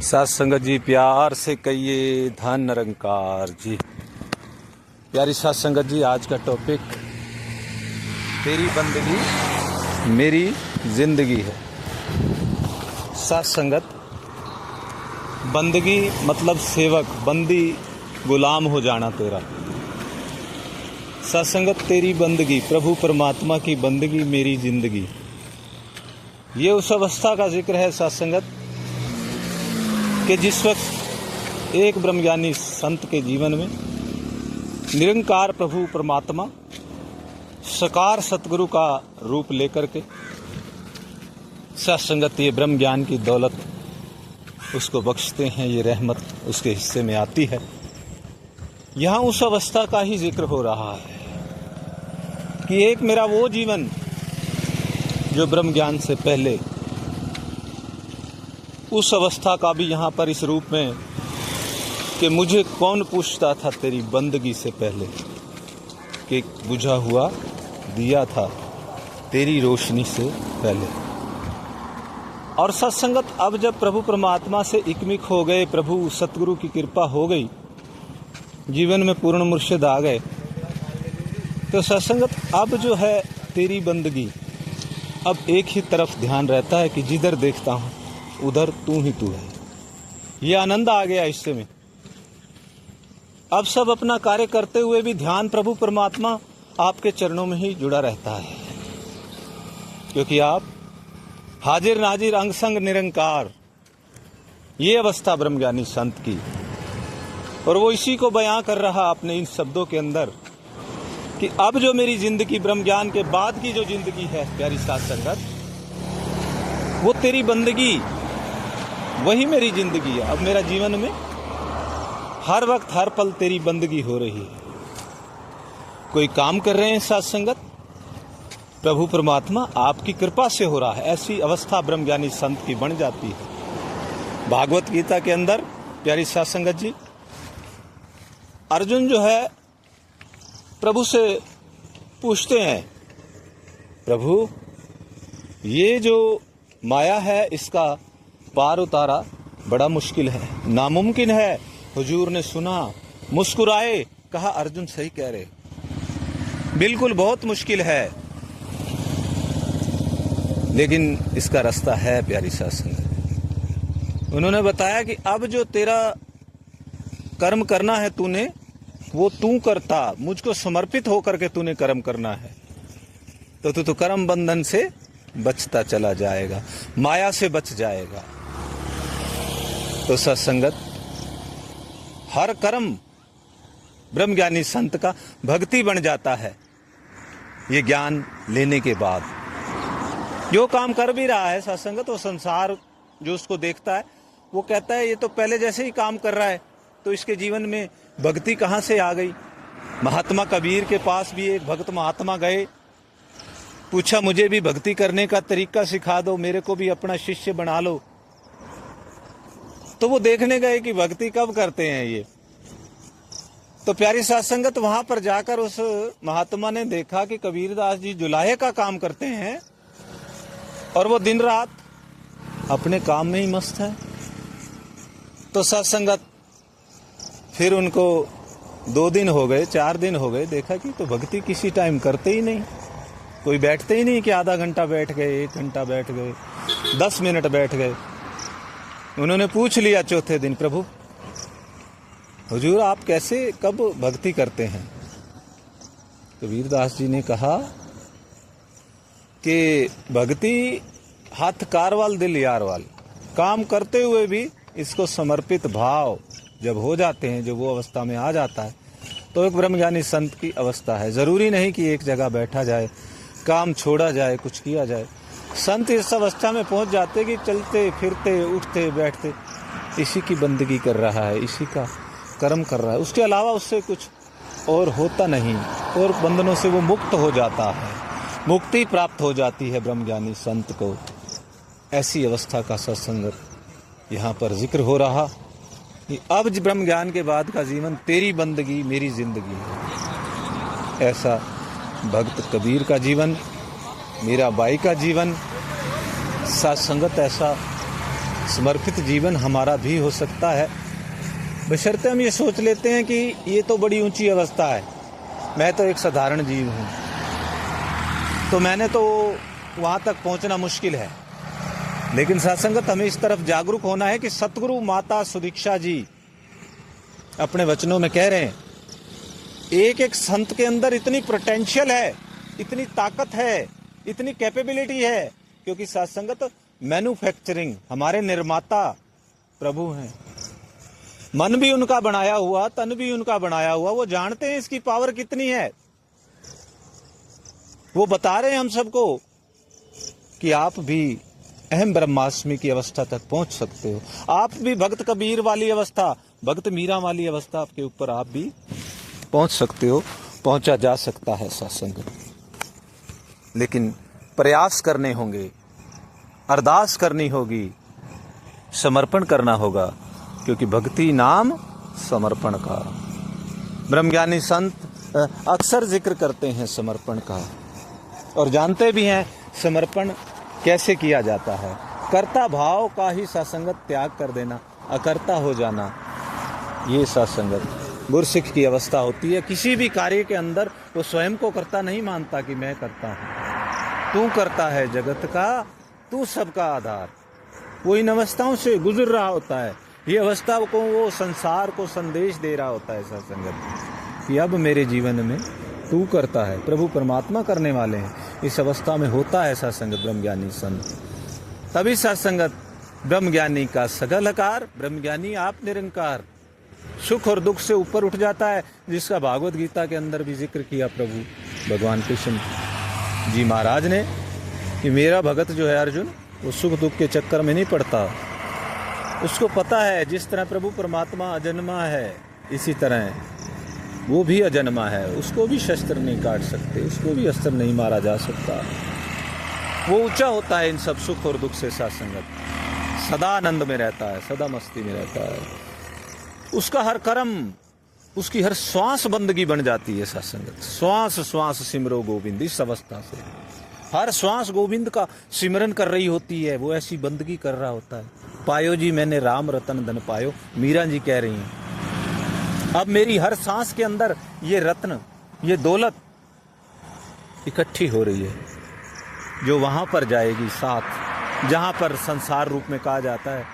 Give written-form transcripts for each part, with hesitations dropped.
साथ संगत जी प्यार से कहिए धन निरंकार जी। प्यारी साथ संगत जी, आज का टॉपिक तेरी बंदगी मेरी जिंदगी है। साथ संगत, बंदगी मतलब सेवक, बंदी गुलाम हो जाना तेरा। साथ संगत, तेरी बंदगी, प्रभु परमात्मा की बंदगी मेरी जिंदगी, ये उस अवस्था का जिक्र है साथ संगत कि जिस वक्त एक ब्रह्मज्ञानी संत के जीवन में निरंकार प्रभु परमात्मा साकार सतगुरु का रूप लेकर के सत्संगत ये ब्रह्म ज्ञान की दौलत उसको बख्शते हैं, ये रहमत उसके हिस्से में आती है। यहाँ उस अवस्था का ही जिक्र हो रहा है कि एक मेरा वो जीवन जो ब्रह्म ज्ञान से पहले, उस अवस्था का भी यहाँ पर इस रूप में कि मुझे कौन पूछता था तेरी बंदगी से पहले, कि बुझा हुआ दिया था तेरी रोशनी से पहले। और सत्संगत, अब जब प्रभु परमात्मा से इकमिक हो गए, प्रभु सतगुरु की कृपा हो गई, जीवन में पूर्ण मुर्शिद आ गए, तो सत्संगत अब जो है तेरी बंदगी, अब एक ही तरफ ध्यान रहता है कि जिधर देखता हूँ उधर तू ही तू है। ये आनंद आ गया इससे में। अब सब अपना कार्य करते हुए भी ध्यान प्रभु परमात्मा आपके चरणों में ही जुड़ा रहता है, क्योंकि आप हाजिर नाजिर अंग संग निरंकार, ये अवस्था ब्रह्मज्ञानी संत की। और वो इसी को बयां कर रहा अपने इन शब्दों के अंदर कि अब जो मेरी जिंदगी ब्रह्म ज्ञान के बाद की जो जिंदगी है प्यारी साथ संगत, वो तेरी बंदगी, वही मेरी जिंदगी है। अब मेरा जीवन में हर वक्त हर पल तेरी बंदगी हो रही है। कोई काम कर रहे हैं साथ संगत, प्रभु परमात्मा आपकी कृपा से हो रहा है। ऐसी अवस्था ब्रह्मज्ञानी संत की बन जाती है। भागवत गीता के अंदर प्यारी साथ संगत जी, अर्जुन जो है प्रभु से पूछते हैं, प्रभु ये जो माया है इसका पार उतारा बड़ा मुश्किल है, नामुमकिन है। हुजूर ने सुना, मुस्कुराए, कहा अर्जुन सही कह रहे, बिल्कुल बहुत मुश्किल है, लेकिन इसका रास्ता है प्यारी साथ संगत। उन्होंने बताया कि अब जो तेरा कर्म करना है तूने, वो तू करता, मुझको समर्पित होकर के तूने कर्म करना है, तो तू तो कर्म बंधन से बचता चला जाएगा, माया से बच जाएगा। तो सत्संगत, हर कर्म ब्रह्मज्ञानी संत का भक्ति बन जाता है। ये ज्ञान लेने के बाद जो काम कर भी रहा है सत्संगत, वो संसार जो उसको देखता है वो कहता है ये तो पहले जैसे ही काम कर रहा है, तो इसके जीवन में भक्ति कहाँ से आ गई। महात्मा कबीर के पास भी एक भक्त महात्मा गए, पूछा मुझे भी भक्ति करने का तरीका सिखा दो, मेरे को भी अपना शिष्य बना लो। तो वो देखने गए कि भक्ति कब करते हैं ये। तो प्यारी साथ संगत, वहां पर जाकर उस महात्मा ने देखा कि कबीरदास जी जुलाहे का काम करते हैं और वो दिन रात अपने काम में ही मस्त है। तो साथ संगत, फिर उनको 2 दिन हो गए, 4 दिन हो गए, देखा कि तो भक्ति किसी टाइम करते ही नहीं, कोई बैठते ही नहीं कि आधा घंटा बैठ गए, 1 घंटा बैठ गए, 10 मिनट बैठ गए। उन्होंने पूछ लिया चौथे दिन, प्रभु हुजूर आप कैसे कब भक्ति करते हैं। कबीरदास जी ने कहा कि भक्ति हाथ कारवाल दिल यारवाल, काम करते हुए भी इसको समर्पित भाव जब हो जाते हैं, जो वो अवस्था में आ जाता है, तो एक ब्रह्मज्ञानी संत की अवस्था है। जरूरी नहीं कि एक जगह बैठा जाए, काम छोड़ा जाए, कुछ किया जाए। संत इस अवस्था में पहुंच जाते कि चलते फिरते उठते बैठते इसी की बंदगी कर रहा है, इसी का कर्म कर रहा है, उसके अलावा उससे कुछ और होता नहीं, और बंधनों से वो मुक्त हो जाता है, मुक्ति प्राप्त हो जाती है ब्रह्मज्ञानी संत को। ऐसी अवस्था का सत्संगत यहाँ पर जिक्र हो रहा कि अब ब्रह्म ज्ञान के बाद का जीवन तेरी बंदगी मेरी जिंदगी है। ऐसा भक्त कबीर का जीवन, मीराबाई का जीवन, सत्संगत ऐसा समर्पित जीवन हमारा भी हो सकता है, बशर्ते हम ये सोच लेते हैं कि ये तो बड़ी ऊंची अवस्था है, मैं तो एक साधारण जीव हूँ, तो मैंने तो वहाँ तक पहुँचना मुश्किल है। लेकिन सत्संगत हमें इस तरफ जागरूक होना है कि सतगुरु माता सुदीक्षा जी अपने वचनों में कह रहे हैं, एक एक संत के अंदर इतनी पोटेंशियल है, इतनी ताकत है, इतनी कैपेबिलिटी है, क्योंकि सत्संगत मैन्युफैक्चरिंग, हमारे निर्माता प्रभु हैं। मन भी उनका बनाया हुआ, तन भी उनका बनाया हुआ, वो जानते हैं इसकी पावर कितनी है। वो बता रहे हैं हम सबको कि आप भी अहम ब्रह्मास्मि की अवस्था तक पहुंच सकते हो। आप भी भक्त कबीर वाली अवस्था, भक्त मीरा वाली अवस्था आपके ऊपर आप भी पहुंच सकते हो, पहुंचा जा सकता है सत्संग। लेकिन प्रयास करने होंगे, अरदास करनी होगी, समर्पण करना होगा, क्योंकि भक्ति नाम समर्पण का। ब्रह्मज्ञानी संत अक्सर जिक्र करते हैं समर्पण का, और जानते भी हैं समर्पण कैसे किया जाता है। कर्ता भाव का ही सत्संगत त्याग कर देना, अकर्ता हो जाना, ये सत्संगत गुरसिख की अवस्था होती है। किसी भी कार्य के अंदर वो स्वयं को कर्ता नहीं मानता कि मैं करता हूँ, तू करता है जगत का, तू सबका आधार। वो इन अवस्थाओं से गुजर रहा होता है। ये अवस्था को वो संसार को संदेश दे रहा होता है सत्संगत कि अब मेरे जीवन में तू करता है, प्रभु परमात्मा करने वाले हैं। इस अवस्था में होता है सत्संगत ब्रह्मज्ञानी संत। तभी सत्संगत ब्रह्मज्ञानी का सगलकार, ब्रह्मज्ञानी आप निरंकार, सुख और दुख से ऊपर उठ जाता है, जिसका भागवत गीता के अंदर भी जिक्र किया प्रभु भगवान कृष्ण जी महाराज ने कि मेरा भगत जो है अर्जुन, वो सुख दुख के चक्कर में नहीं पड़ता। उसको पता है जिस तरह प्रभु परमात्मा अजन्मा है, इसी तरह वो भी अजन्मा है, उसको भी शस्त्र नहीं काट सकते, उसको भी अस्त्र नहीं मारा जा सकता। वो ऊंचा होता है इन सब सुख और दुख से सत्संगत, सदा आनंद में रहता है, सदा मस्ती में रहता है। उसका हर कर्म, उसकी हर श्वास बंदगी बन जाती है सत्संगत। श्वास श्वास सिमरो गोविंद, इस अवस्था से हर श्वास गोविंद का सिमरन कर रही होती है, वो ऐसी बंदगी कर रहा होता है। पायो जी मैंने राम रतन धन पायो, मीरा जी कह रही हैं, अब मेरी हर सांस के अंदर ये रत्न, ये दौलत इकट्ठी हो रही है, जो वहां पर जाएगी साथ, जहां पर संसार रूप में कहा जाता है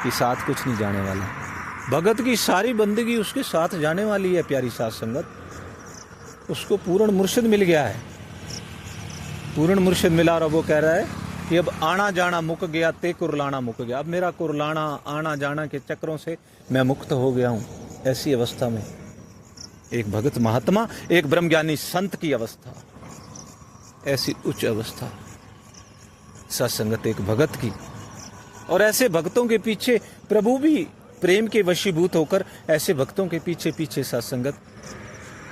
कि साथ कुछ नहीं जाने वाला। भगत की सारी बंदगी उसके साथ जाने वाली है। प्यारी साथ संगत, उसको पूर्ण मुर्शिद मिल गया है, पूर्ण मुर्शिद मिला, और वो कह रहा है कि अब आना जाना मुक गया, ते कुरलाना मुक गया। अब मेरा कुरलाना आना जाना के चक्रों से मैं मुक्त हो गया हूँ। ऐसी अवस्था में एक भगत महात्मा, एक ब्रह्मज्ञानी संत की अवस्था, ऐसी उच्च अवस्था सत्संगत एक भगत की। और ऐसे भक्तों के पीछे प्रभु भी प्रेम के वशीभूत होकर ऐसे भक्तों के पीछे पीछे सत्संगत।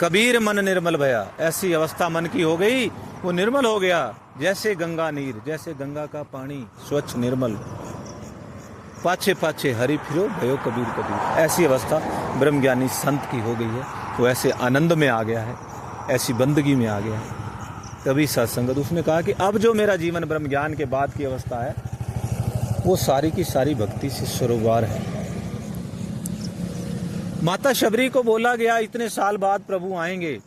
कबीर मन निर्मल भया, ऐसी अवस्था मन की हो गई, वो निर्मल हो गया जैसे गंगा नीर, जैसे गंगा का पानी स्वच्छ निर्मल। पाछे पाछे हरि फिरो भयो कबीर कबीर, ऐसी अवस्था ब्रह्मज्ञानी संत की हो गई है। वो ऐसे आनंद में आ गया है, ऐसी बंदगी में आ गया है। तभी सत्संगत उसने कहा कि अब जो मेरा जीवन ब्रह्म ज्ञान के बाद की अवस्था है, वो सारी की सारी भक्ति से सरोकार है। माता शबरी को बोला गया इतने साल बाद प्रभु आएंगे,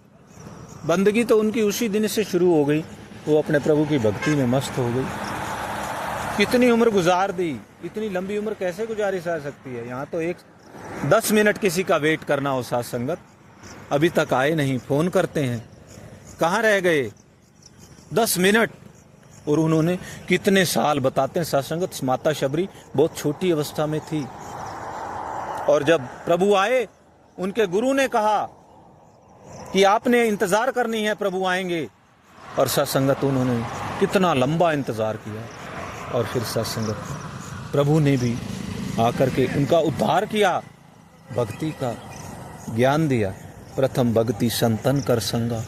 बंदगी तो उनकी उसी दिन से शुरू हो गई। वो अपने प्रभु की भक्ति में मस्त हो गई। कितनी उम्र गुजार दी, इतनी लंबी उम्र कैसे गुजारी जा सकती है। यहाँ तो 10 मिनट किसी का वेट करना हो साथ संगत, अभी तक आए नहीं, फोन करते हैं कहाँ रह गए, 10 मिनट। और उन्होंने कितने साल बताते हैं साथ संगत। माता शबरी बहुत छोटी अवस्था में थी, और जब प्रभु आए, उनके गुरु ने कहा कि आपने इंतजार करनी है, प्रभु आएंगे। और सत्संगत उन्होंने कितना लंबा इंतजार किया, और फिर सत्संगत प्रभु ने भी आकर के उनका उद्धार किया, भक्ति का ज्ञान दिया। प्रथम भक्ति संतन कर संगा,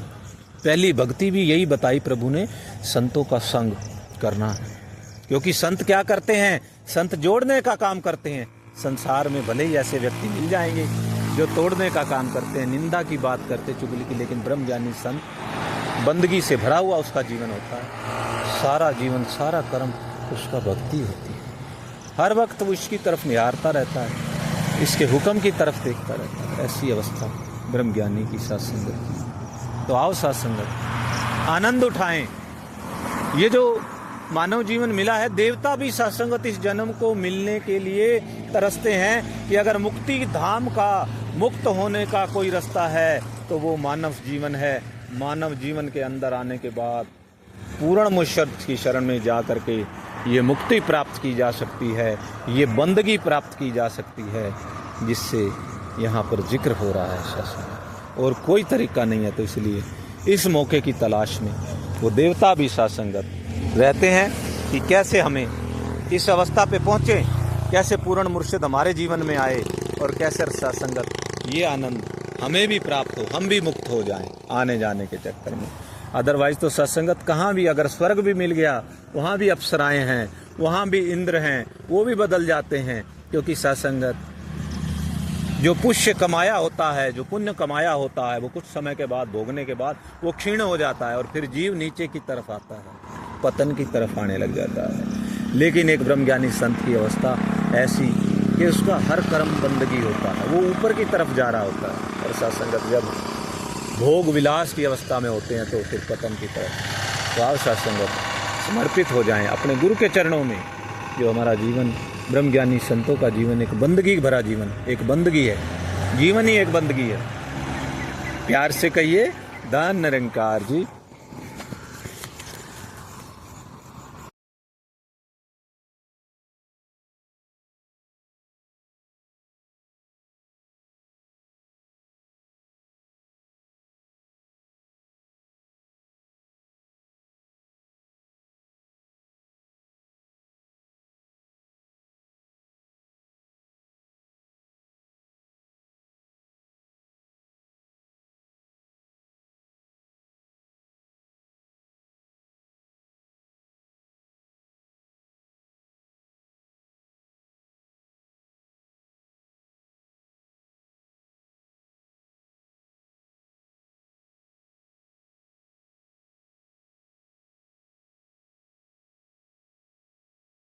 पहली भक्ति भी यही बताई प्रभु ने, संतों का संग करना है। क्योंकि संत क्या करते हैं, संत जोड़ने का काम करते हैं। संसार में भले ही ऐसे व्यक्ति मिल जाएंगे जो तोड़ने का काम करते हैं, निंदा की बात करते, चुगली की, लेकिन ब्रह्मज्ञानी संत बंदगी से भरा हुआ उसका जीवन होता है। सारा जीवन, सारा कर्म उसका भक्ति होती है। हर वक्त वो इसकी तरफ निहारता रहता है, इसके हुक्म की तरफ देखता रहता है। ऐसी अवस्था ब्रह्मज्ञानी की सत्संगत की। तो आओ सत्संगत आनंद उठाएं। ये जो मानव जीवन मिला है, देवता भी सत्संगत इस जन्म को मिलने के लिए तरसते हैं कि अगर मुक्ति धाम का, मुक्त होने का कोई रास्ता है तो वो मानव जीवन है। मानव जीवन के अंदर आने के बाद पूर्ण मुर्शद की शरण में जा करके ये मुक्ति प्राप्त की जा सकती है, ये बंदगी प्राप्त की जा सकती है, जिससे यहाँ पर जिक्र हो रहा है सत्संग। और कोई तरीका नहीं है। तो इसलिए इस मौके की तलाश में वो देवता भी सत्संगत रहते हैं कि कैसे हमें इस अवस्था पे पहुँचे, कैसे पूर्ण मुर्शिद हमारे जीवन में आए और कैसे सत्संगत ये आनंद हमें भी प्राप्त हो, हम भी मुक्त हो जाएं आने जाने के चक्कर में। अदरवाइज तो सत्संगत कहाँ भी, अगर स्वर्ग भी मिल गया वहाँ भी अप्सराएं हैं, वहाँ भी इंद्र हैं, वो भी बदल जाते हैं। क्योंकि सत्संगत जो पुण्य कमाया होता है, जो पुण्य कमाया होता है, वो कुछ समय के बाद, भोगने के बाद वो क्षीण हो जाता है और फिर जीव नीचे की तरफ आता है, पतन की तरफ आने लग जाता है। लेकिन एक ब्रह्मज्ञानी संत की अवस्था ऐसी कि उसका हर कर्म बंदगी होता है, वो ऊपर की तरफ जा रहा होता है। और सत्संगत जब भोग विलास की अवस्था में होते हैं तो फिर पतन की तरफ। तो आप सत्संगत समर्पित हो जाएं अपने गुरु के चरणों में। जो हमारा जीवन, ब्रह्मज्ञानी संतों का जीवन एक बंदगी भरा जीवन, एक बंदगी है, जीवन ही एक बंदगी है। प्यार से कहिए, दान निरंकार जी।